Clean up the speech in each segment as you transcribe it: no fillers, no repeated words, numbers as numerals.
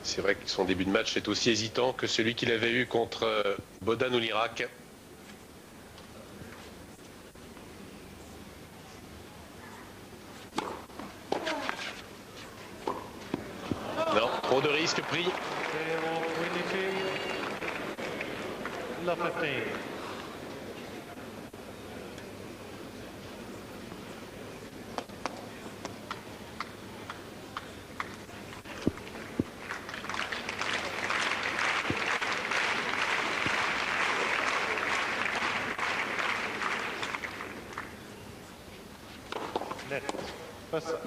C'est vrai que son début de match est aussi hésitant que celui qu'il avait eu contre Bodan ou l'Irak. Non, trop de risques pris. Net. Passage.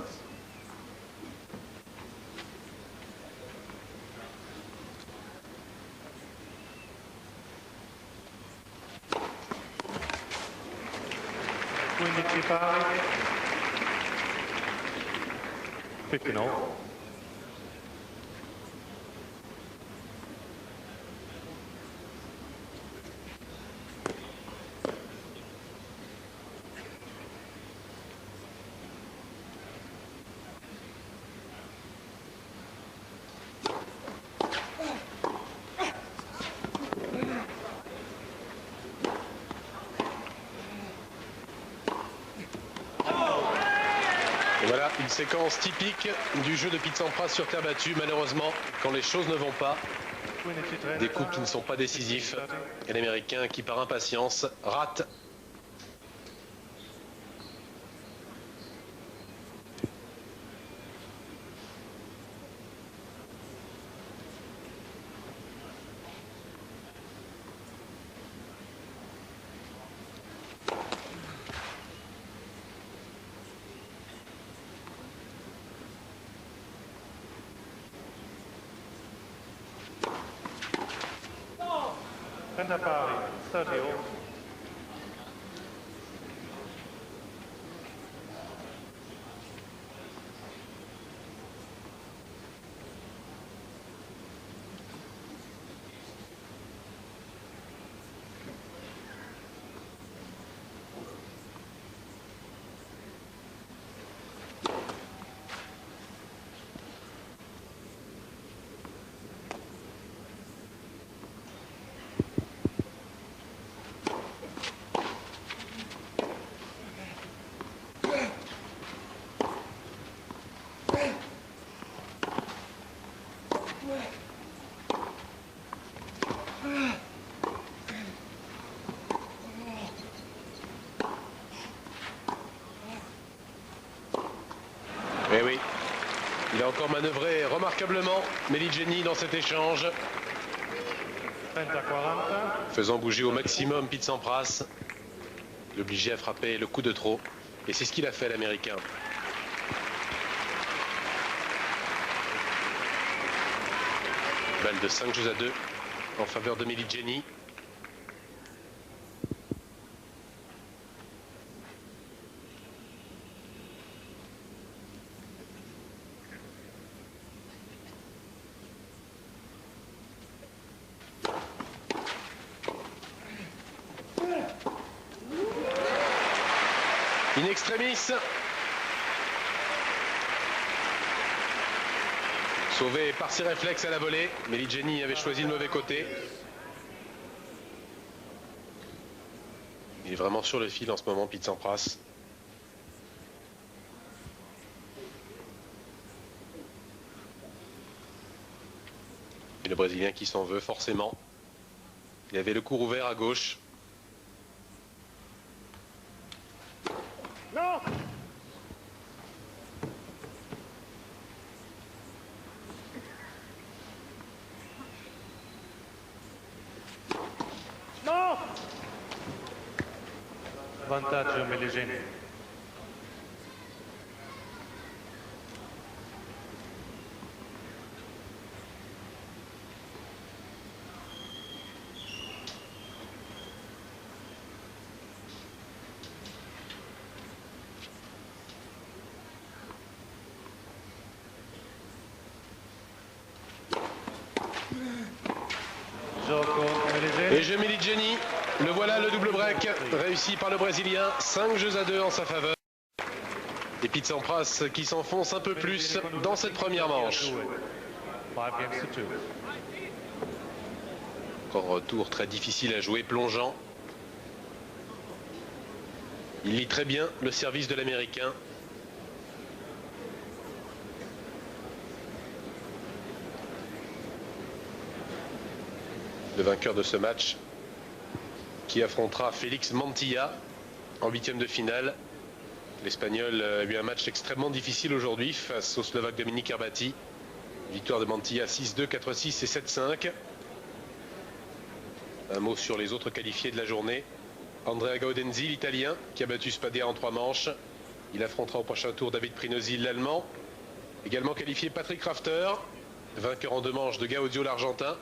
Quindi ci pare 59. Voilà, une séquence typique du jeu de Pete Sampras sur terre battue. Malheureusement, quand les choses ne vont pas, des coups qui ne sont pas décisifs. Et l'Américain qui, par impatience, rate. Pari, 30 all. Eh oui, il a encore manœuvré remarquablement Meligeni dans cet échange. 30-40. Faisant bouger au maximum Pete Sampras, l'obliger à frapper le coup de trop. Et c'est ce qu'il a fait, l'Américain. Balle de 5-2 en faveur de Meligeni. In extremis. Sauvé par ses réflexes à la volée. Meligeni avait choisi le mauvais côté. Il est vraiment sur le fil en ce moment, Pete Sampras. Et le Brésilien qui s'en veut forcément. Il avait le cours ouvert à gauche. Non! Non! Vantaggio Meligeni. Et jeu Meligeni, le voilà le double break réussi par le Brésilien, 5-2 en sa faveur. Et Pete Sampras qui s'enfonce un peu plus dans cette première manche. 5-2. Encore un tour très difficile à jouer, plongeant. Il lit très bien le service de l'Américain. Le vainqueur de ce match qui affrontera Félix Mantilla en huitième de finale. L'Espagnol a eu un match extrêmement difficile aujourd'hui face au Slovaque Dominique Herbati. Victoire de Mantilla 6-2, 4-6 et 7-5. Un mot sur les autres qualifiés de la journée. Andrea Gaudenzi, l'Italien, qui a battu Spadea en 3 manches. Il affrontera au prochain tour David Prinosi, l'Allemand. Également qualifié Patrick Rafter, vainqueur en 2 manches de Gaudio, l'Argentin.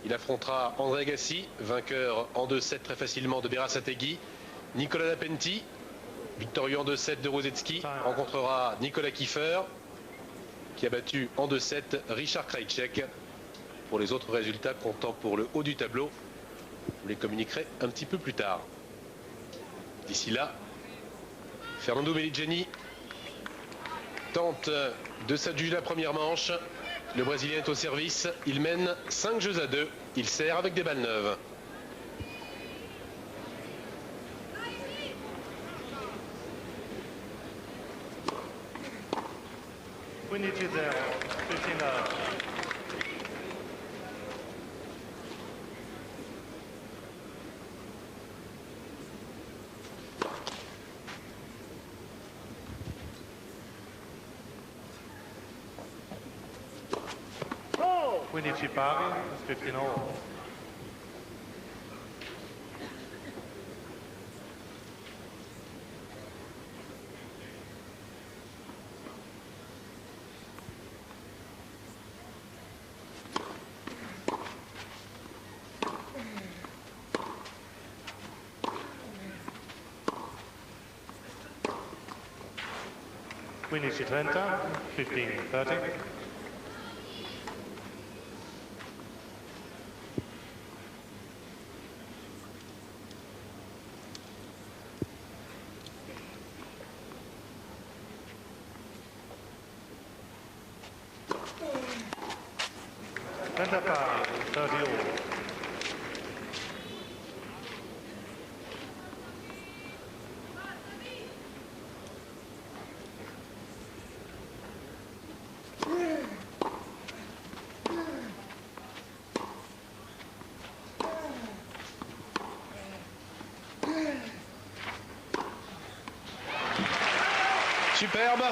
Il affrontera André Agassi, vainqueur en 2-7 très facilement de Berasategui. Nicolas Lapenti, victorieux en 2-7 de Rosetsky, rencontrera Nicolas Kiefer, qui a battu en 2-7 Richard Krajicek. Pour les autres résultats comptant pour le haut du tableau, vous les communiquerez un petit peu plus tard. D'ici là, Fernando Meligeni tente de s'adjuger la première manche. Le Brésilien est au service. Il mène 5-2. Il sert avec des balles neuves. Winnie Giselle, 15-9. Winnie Chipari, 15-all. Winnie Chitrenta, 15-30. Vendapari, 30-all. Superbe.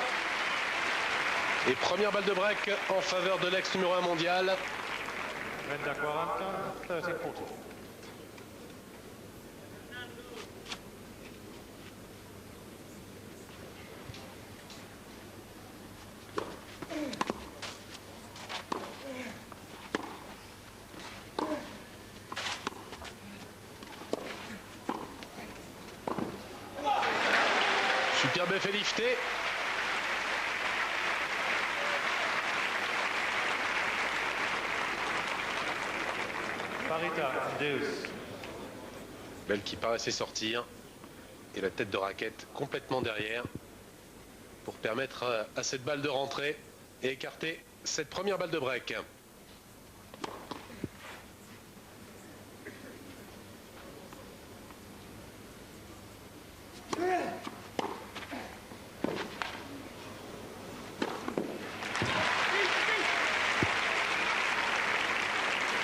Et première balle de break en faveur de l'ex numéro 1 mondial. Venda 40, 30-40. Superbe effet lifté. Parita, Deus. Belle qui paraissait sortir. Et la tête de raquette complètement derrière. Pour permettre à cette balle de rentrer et écarter cette première balle de break.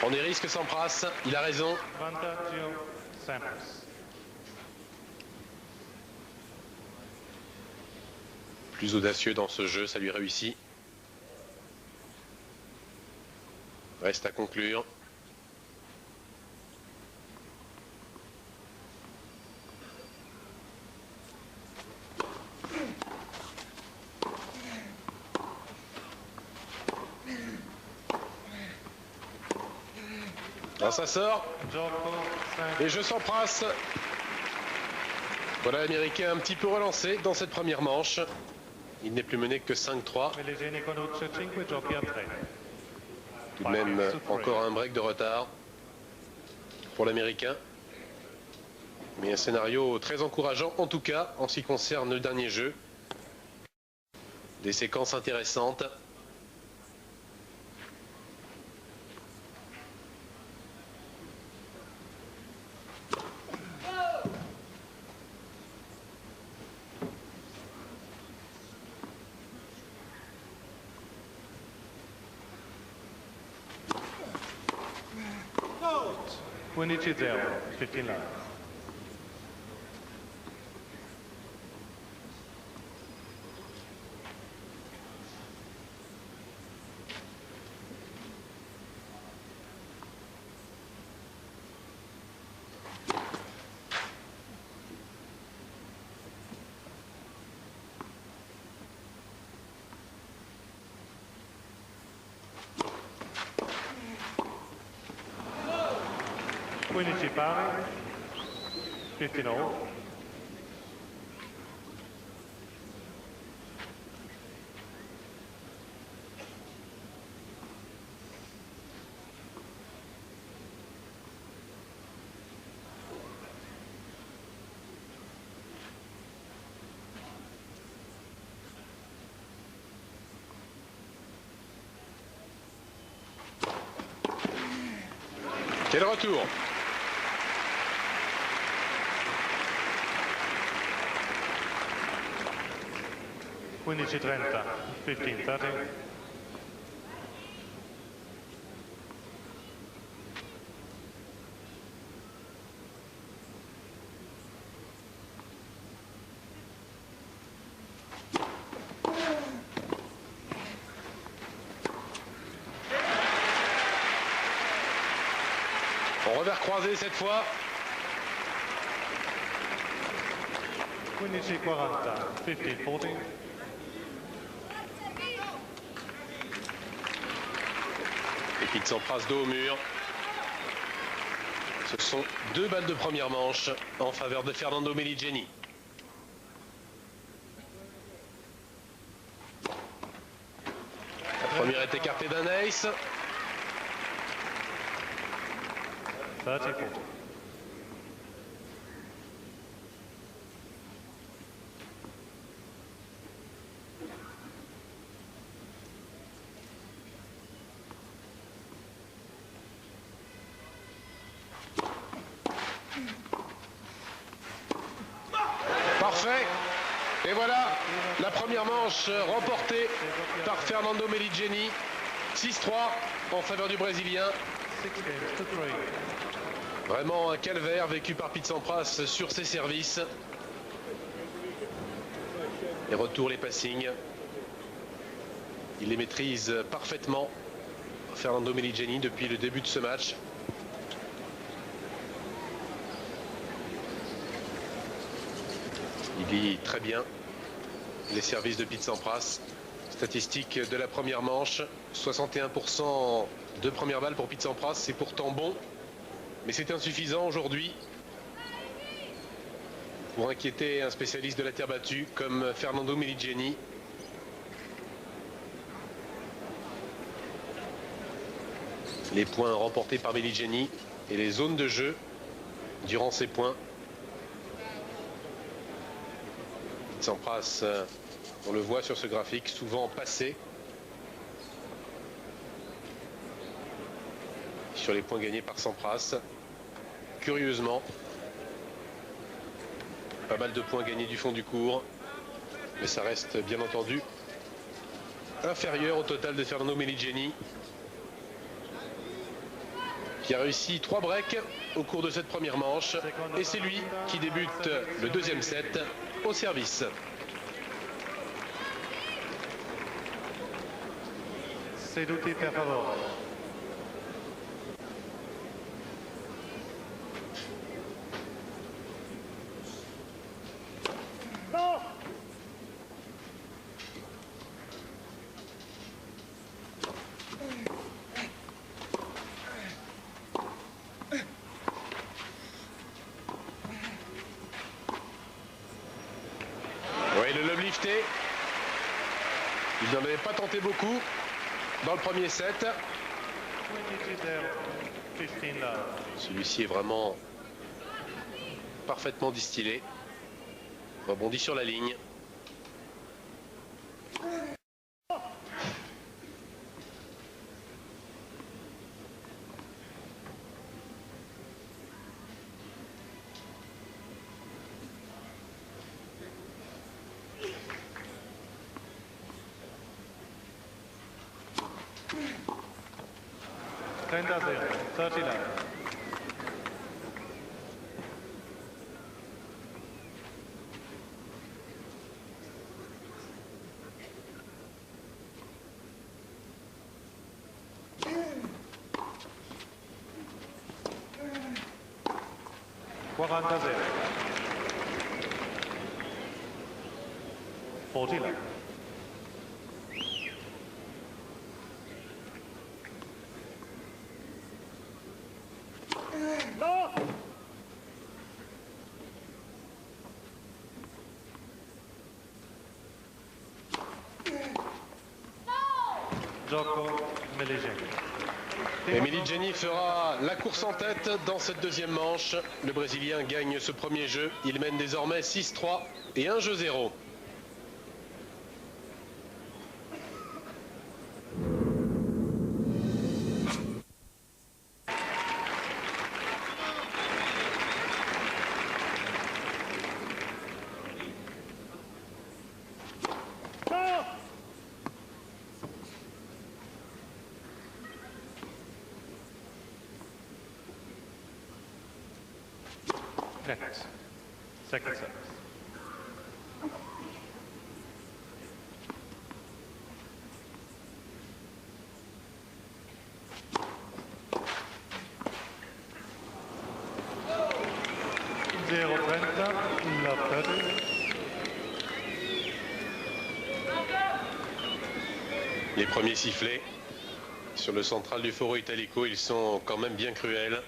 On est risque Sampras, il a raison. Plus audacieux dans ce jeu, ça lui réussit. Reste à conclure. Ah, ça sort. Et je s'embrasse. Voilà l'Américain un petit peu relancé dans cette première manche. Il n'est plus mené que 5-3. Tout de même encore un break de retard pour l'Américain. Mais un scénario très encourageant en tout cas en ce qui concerne le dernier jeu. Des séquences intéressantes. Quindici 0, 15 love. Quindici pari, 15 all. Quel retour! Quindici 30, 15 30. En revers croisé cette fois. 15 40, 15 40. Et Pete Sampras dos au mur. Ce sont 2 balles de première manche en faveur de Fernando Meligeni. La première est écartée d'un ace. 30 40. Parfait. Et voilà la première manche remportée par Fernando Meligeni. 6-3 en faveur du Brésilien. 6 games to 3. Vraiment un calvaire vécu par Pete Sampras sur ses services. Les retours, les passings. Il les maîtrise parfaitement, Fernando Meligeni, depuis le début de ce match. Il lit très bien les services de Pete Sampras. Statistique de la première manche, 61% de première balle pour Pete Sampras, c'est pourtant bon, mais c'est insuffisant aujourd'hui pour inquiéter un spécialiste de la terre battue comme Fernando Meligeni. Les points remportés par Meligeni et les zones de jeu durant ces points. Pete Sampras, on le voit sur ce graphique, souvent passé sur les points gagnés par Sampras. Curieusement, pas mal de points gagnés du fond du cours, mais ça reste bien entendu inférieur au total de Fernando Meligeni, qui a réussi 3 breaks au cours de cette première manche, et c'est lui qui débute le deuxième set au service. Seduti per favore. Oui, le lob lifté. Il n'en avait pas tenté beaucoup dans le premier set. 15 0, 15 love. Celui-ci est vraiment parfaitement distillé. Rebondit sur la ligne. Trenta 0, 30 love. 40-0. 40 love. Jocko Meligeni. Meligeni fera la course en tête dans cette deuxième manche. Le Brésilien gagne ce premier jeu. Il mène désormais 6-3 et 1 jeu 0. Next. Second service. Zero 30, love 30. Les premiers sifflets sur le central du Foro Italico, ils sont quand même bien cruels.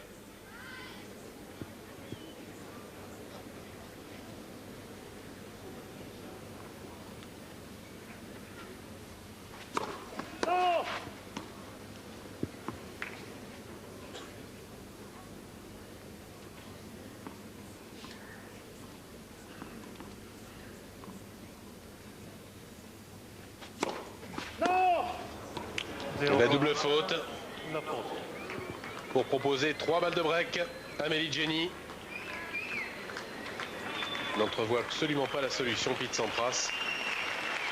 La double faute pour proposer 3 balles de break à Meligeni. N'entrevoit absolument pas la solution, Pete Sampras.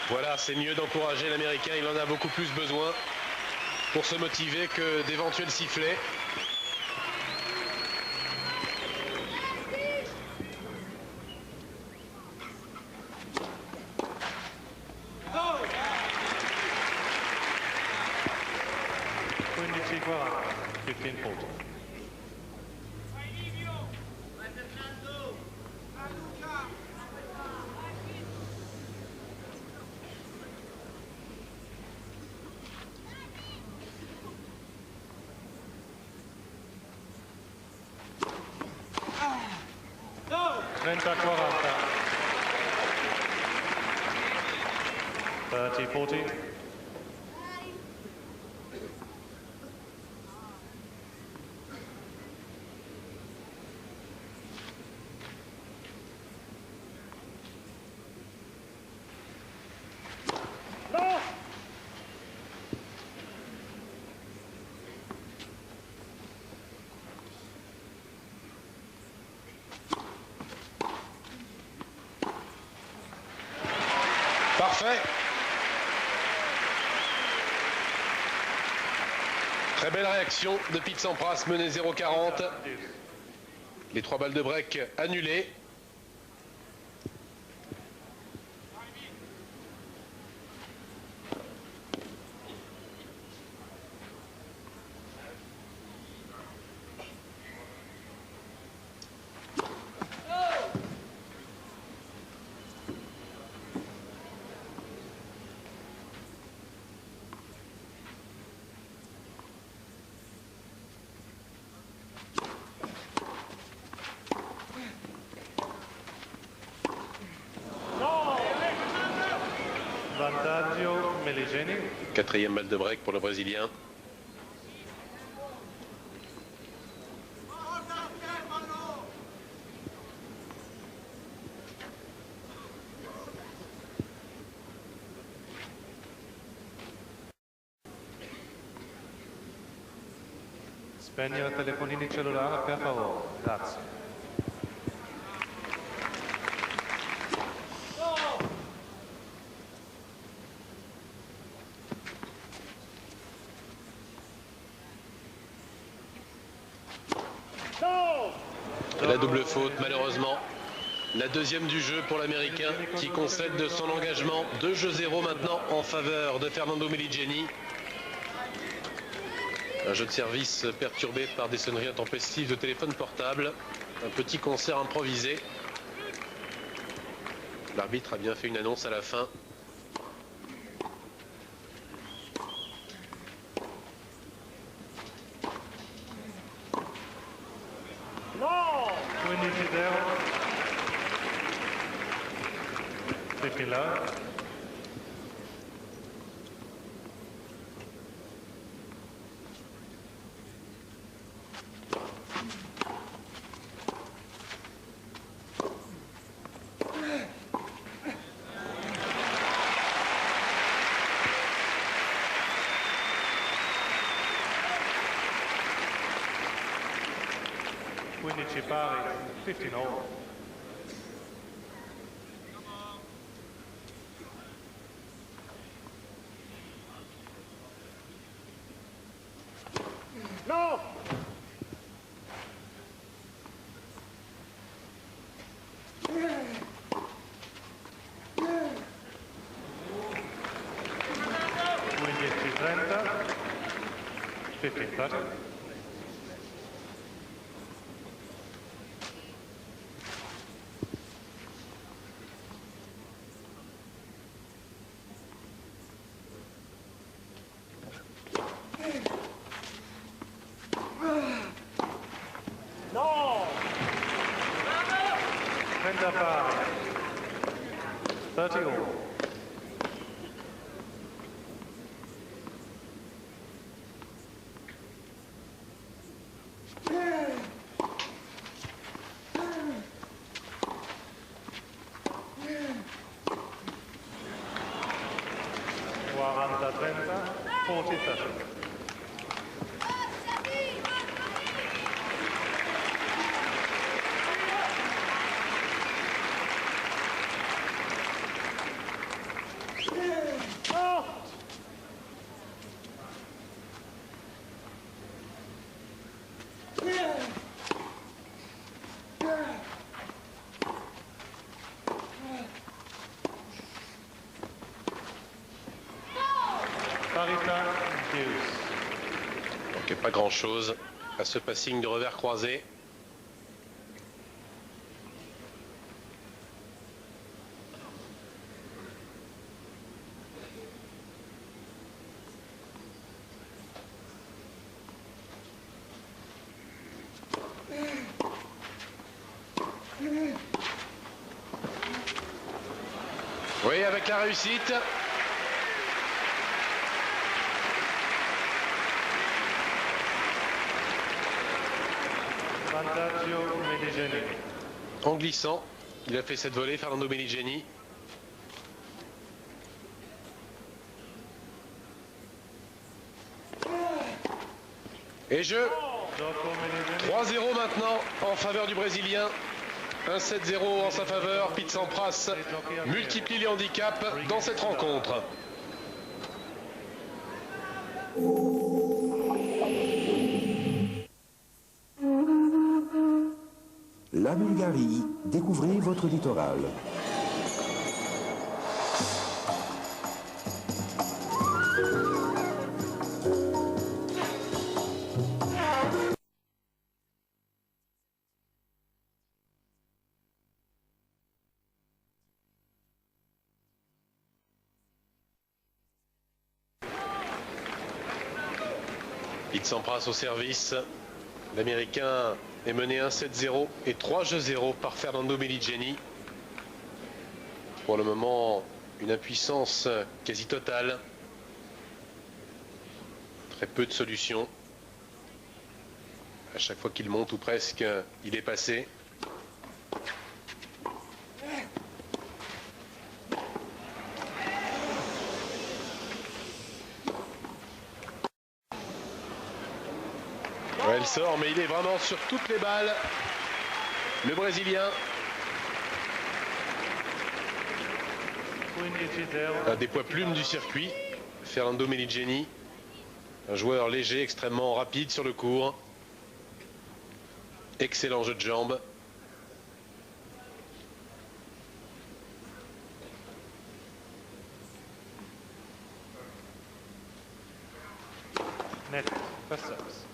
Voilà, c'est mieux d'encourager l'Américain, il en a beaucoup plus besoin pour se motiver que d'éventuels sifflets. Guarani, 15-40. Trenta 40. 30-40. Parfait. Très belle réaction de Pete Sampras, mené 0-40. Les 3 balles de break annulées. Vantaggio Meligeni. 4e balle de break pour le Brésilien. Spegnere telefonini cellulari per favore, grazie. La double faute, malheureusement. La deuxième du jeu pour l'Américain qui concède de son engagement. 2 jeux 0 maintenant en faveur de Fernando Meligeni. Un jeu de service perturbé par des sonneries intempestives de téléphone portable. Un petit concert improvisé. L'arbitre a bien fait une annonce à la fin. Quindi Fideo. 50 love. Quindi ci pari 15 all. No! Quindi ci 30. 15 30. No! 30 pari. 30 all. Guarda 30, 40 30. Parita deuce. Donc pas grand chose à ce passing de revers croisé. Oui, avec la réussite. Vantaggio Meligeni. En glissant, il a fait cette volée, Fernando Meligeni. Et jeu. Dopo Meligeni. 3-0 maintenant en faveur du Brésilien. 1-7-0 en sa faveur. Pete Sampras multiplie les handicaps dans cette rencontre. La Bulgarie, découvrez votre littoral. Pete Sampras au service. L'Américain est mené 1-7-0 et 3-0 par Fernando Meligeni. Pour le moment, une impuissance quasi totale. Très peu de solutions. À chaque fois qu'il monte ou presque, il est passé. Ouais, elle sort, mais il est vraiment sur toutes les balles. Le Brésilien, un des poids plumes du circuit, Fernando Meligeni, un joueur léger, extrêmement rapide sur le court. Excellent jeu de jambes. Net, first service.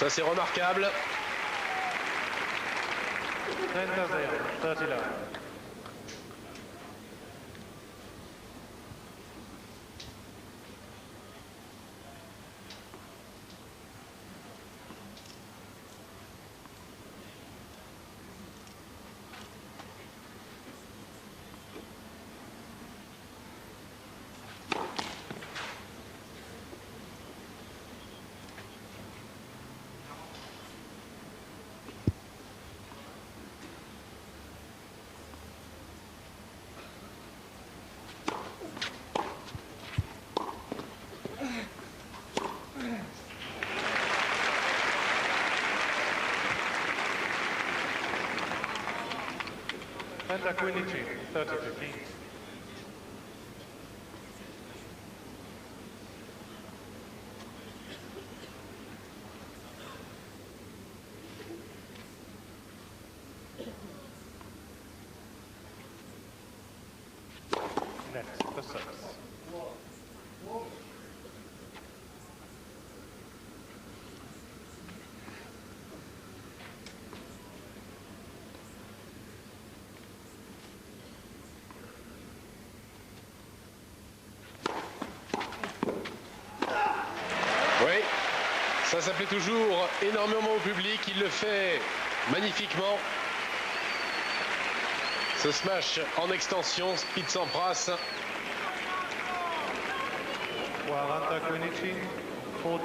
Ça c'est remarquable. 30-0, 30 là. Penta 15, 30-15. Next, the six. Oui, ça plaît toujours énormément au public. Il le fait magnifiquement. Ce smash en extension, Speed Sampras. 40-15, 40-15.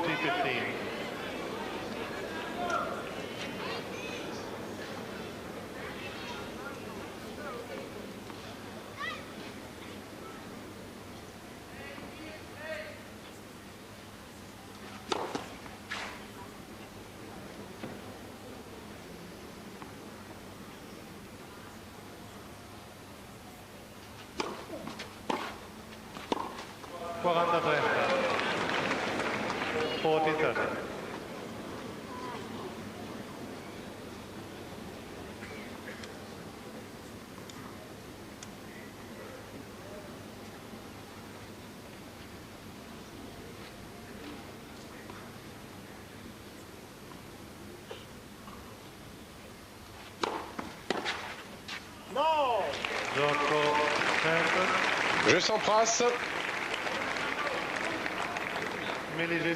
Je s'embrasse.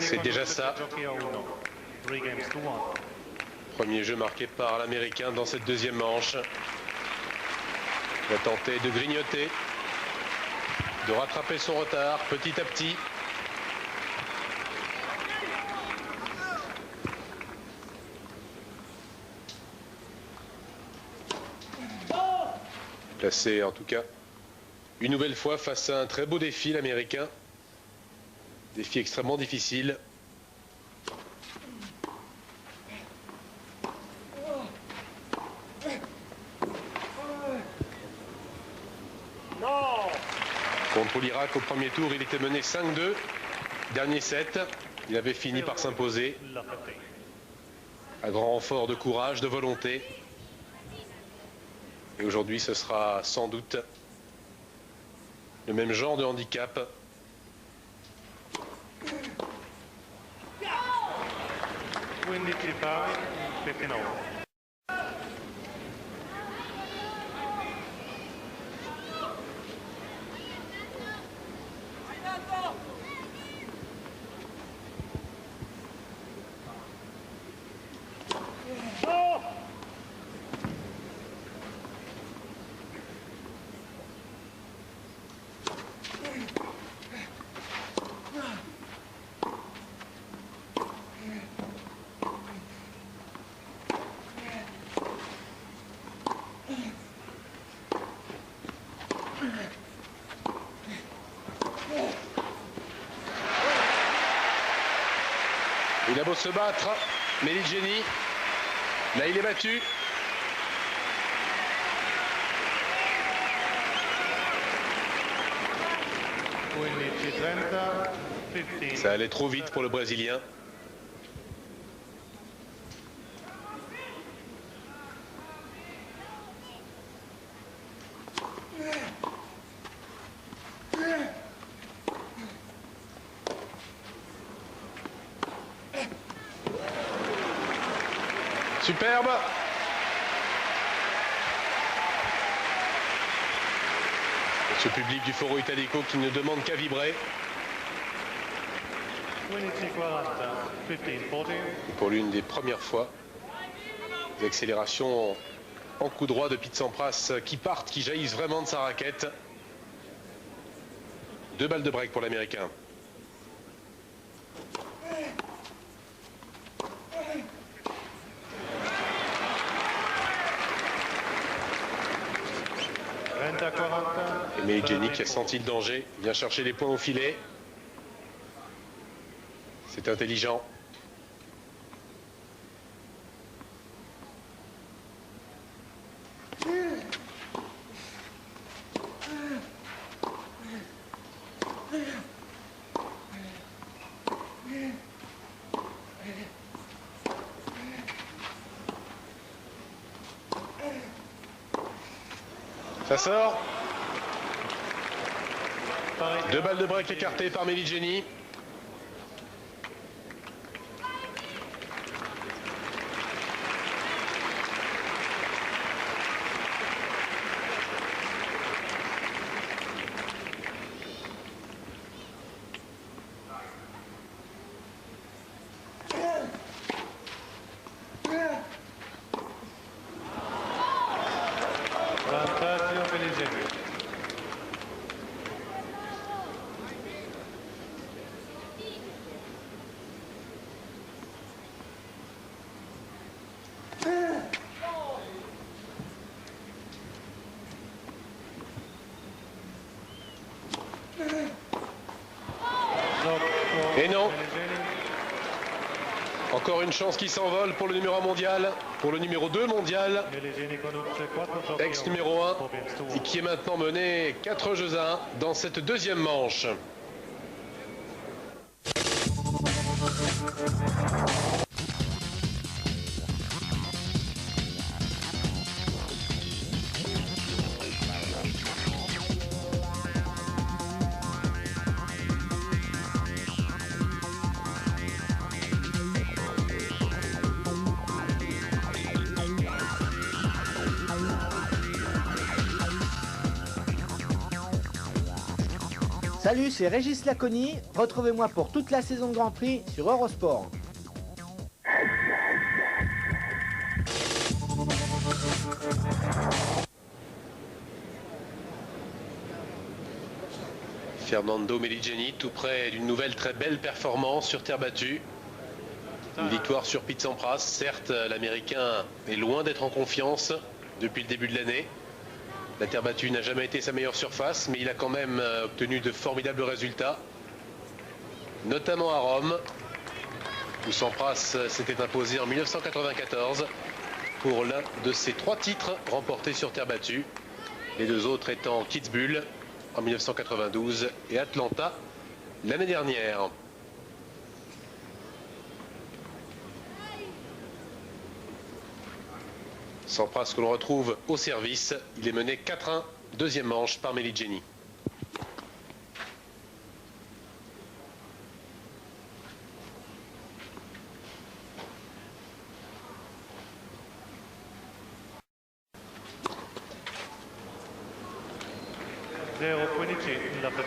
C'est déjà ça. Premier jeu marqué par l'Américain dans cette deuxième manche. Il va tenter de grignoter, de rattraper son retard petit à petit. Placé en tout cas une nouvelle fois face à un très beau défi, l'Américain. Défi extrêmement difficile. Contre l'Irak au premier tour, il était mené 5-2. Dernier set, il avait fini par s'imposer. Un grand renfort de courage, de volonté. Et aujourd'hui, ce sera sans doute le même genre de handicap. Windy Chipari, 15-0. Il a beau se battre, Meligeni, là il est battu. Ça allait trop vite pour le Brésilien. Superbe. Ce public du Foro Italico qui ne demande qu'à vibrer. 15-40, 15-14. Et pour l'une des premières fois, des accélérations en coup droit de Pete Sampras qui partent, qui jaillissent vraiment de sa raquette. 2 balles de break pour l'Américain. Et Meligeni qui a senti le danger, vient chercher les points au filet. C'est intelligent. Ça sort. 2 balles de break écartées par Meligeni. Et non. Encore une chance qui s'envole pour le numéro 1 mondial, pour le numéro 2 mondial, ex numéro 1, et qui est maintenant mené 4 jeux à 1 dans cette deuxième manche. Salut, c'est Régis Laconi. Retrouvez-moi pour toute la saison de Grand Prix sur Eurosport. Fernando Meligeni, tout près d'une nouvelle très belle performance sur terre battue. Une victoire sur Pete Sampras. Certes, l'Américain est loin d'être en confiance depuis le début de l'année. La terre battue n'a jamais été sa meilleure surface, mais il a quand même obtenu de formidables résultats, notamment à Rome, où Sampras s'était imposé en 1994 pour l'un de ses 3 titres remportés sur terre battue, les 2 autres étant Kitzbühel en 1992 et Atlanta l'année dernière. Sampras que l'on retrouve au service, il est mené 4-1, deuxième manche par Meligeni. La 15.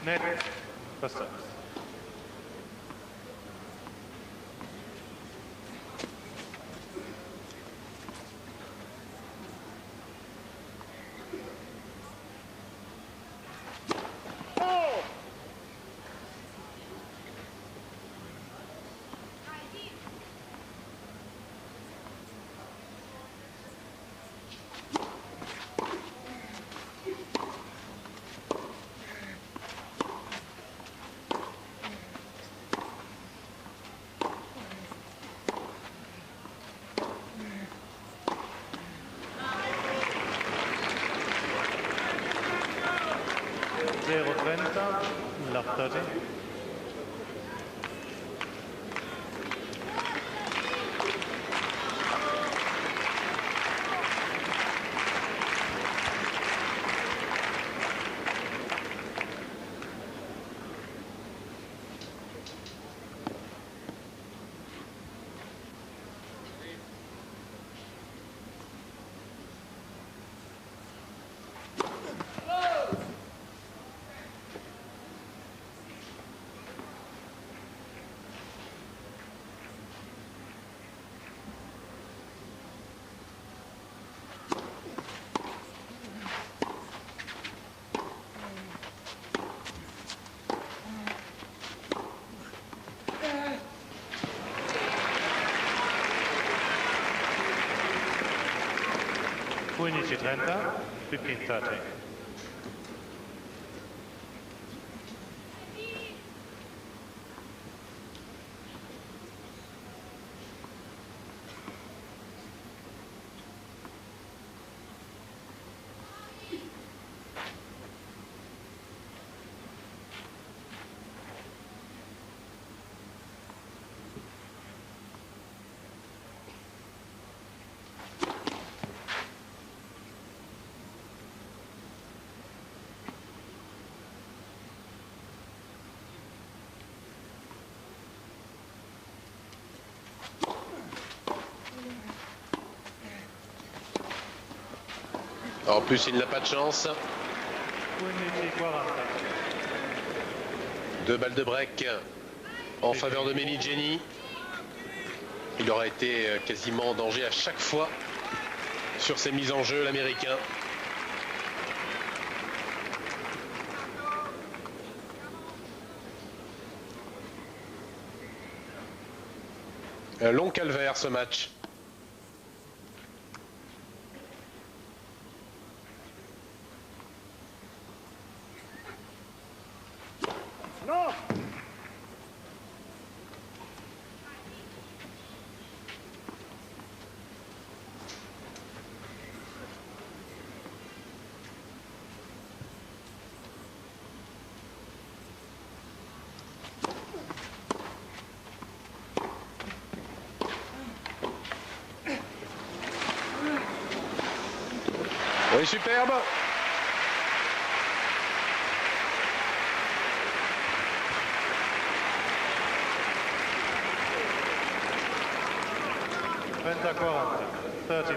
Net, basta. La 30. 15-30, 15-30. En plus, il n'a pas de chance. 15-40. 2 balles de break en faveur de Meligeni. Il aura été quasiment en danger à chaque fois sur ses mises en jeu, l'Américain. Un long calvaire ce match. Oui, superbe. Trenta 40, 30-40.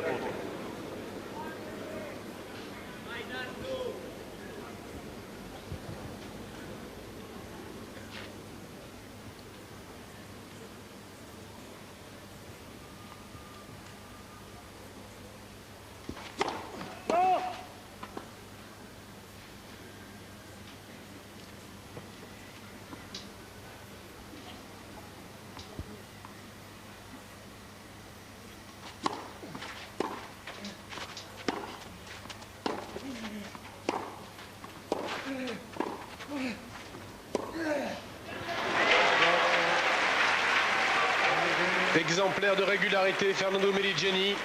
Exemplaire de régularité, Fernando Meligeni.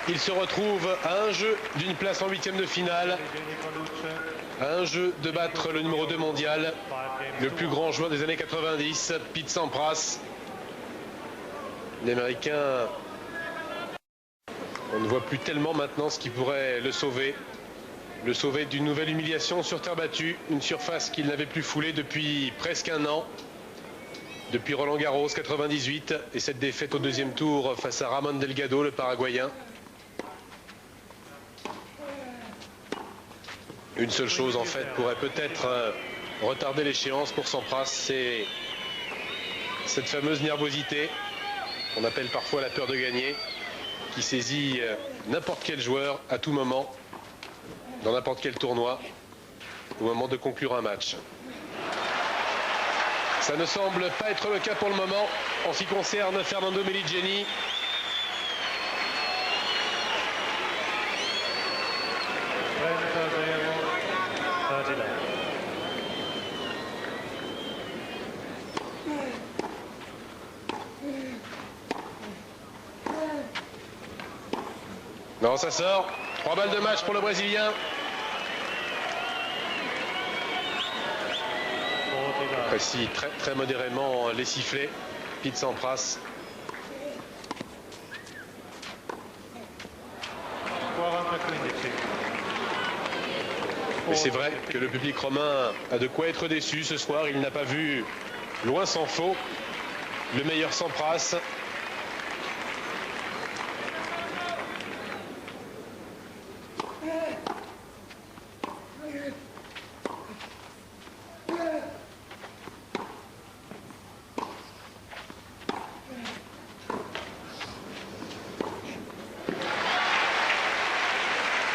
Il se retrouve à un jeu d'une place en huitième de finale, à un jeu de battre le numéro 2 mondial, le plus grand joueur des années 90, Pete Sampras. L'Américain, on ne voit plus tellement maintenant ce qui pourrait le sauver d'une nouvelle humiliation sur terre battue, une surface qu'il n'avait plus foulée depuis presque un an. Depuis Roland Garros 98 et cette défaite au deuxième tour face à Ramon Delgado, le Paraguayen. Une seule chose en fait pourrait peut-être retarder l'échéance pour Sampras, c'est cette fameuse nervosité qu'on appelle parfois la peur de gagner, qui saisit n'importe quel joueur à tout moment, dans n'importe quel tournoi, au moment de conclure un match. Ça ne semble pas être le cas pour le moment en ce qui concerne Fernando Meligeni. Non, ça sort. 3 balles de match pour le Brésilien. Précis très modérément les sifflets. Pete Sampras. Mais c'est vrai que le public romain a de quoi être déçu ce soir. Il n'a pas vu, loin s'en faut, le meilleur Sampras.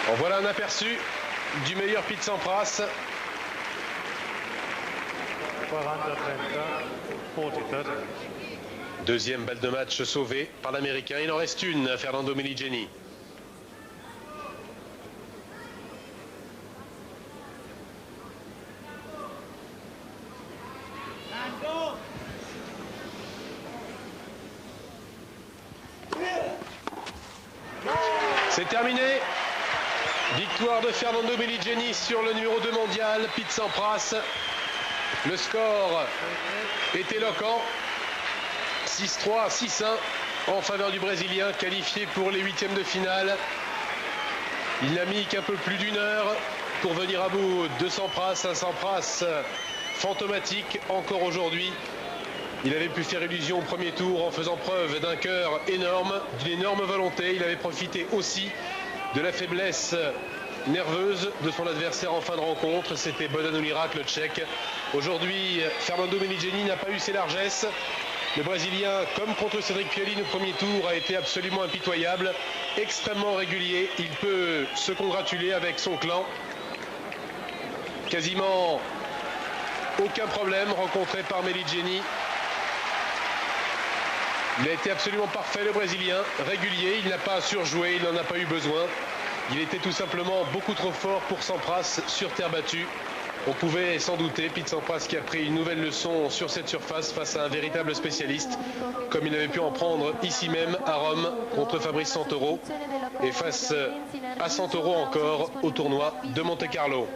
En voilà un aperçu du meilleur Pete Sampras. 40-30, 40-30. Deuxième balle de match sauvée par l'Américain. Il en reste une à Fernando Meligeni. C'est terminé. Victoire de Fernando Meligeni sur le numéro 2 mondial, Pete Sampras. Le score est éloquent. 6-3, 6-1 en faveur du Brésilien, qualifié pour les huitièmes de finale. Il n'a mis qu'un peu plus d'une heure pour venir à bout de Sampras. Un Sampras fantomatique encore aujourd'hui. Il avait pu faire illusion au premier tour en faisant preuve d'un cœur énorme, d'une énorme volonté. Il avait profité aussi de la faiblesse nerveuse de son adversaire en fin de rencontre. C'était Bodan Ulirak, le Tchèque. Aujourd'hui, Fernando Meligeni n'a pas eu ses largesses. Le Brésilien, comme contre Cédric Pioline au premier tour, a été absolument impitoyable, extrêmement régulier. Il peut se congratuler avec son clan. Quasiment aucun problème rencontré par Meligeni. Il a été absolument parfait, le Brésilien, régulier. Il n'a pas surjoué, il n'en a pas eu besoin. Il était tout simplement beaucoup trop fort pour Sampras sur terre battue. On pouvait s'en douter, Pete Sampras qui a pris une nouvelle leçon sur cette surface face à un véritable spécialiste, comme il avait pu en prendre ici même à Rome contre Fabrice Santoro et face à Santoro encore au tournoi de Monte-Carlo.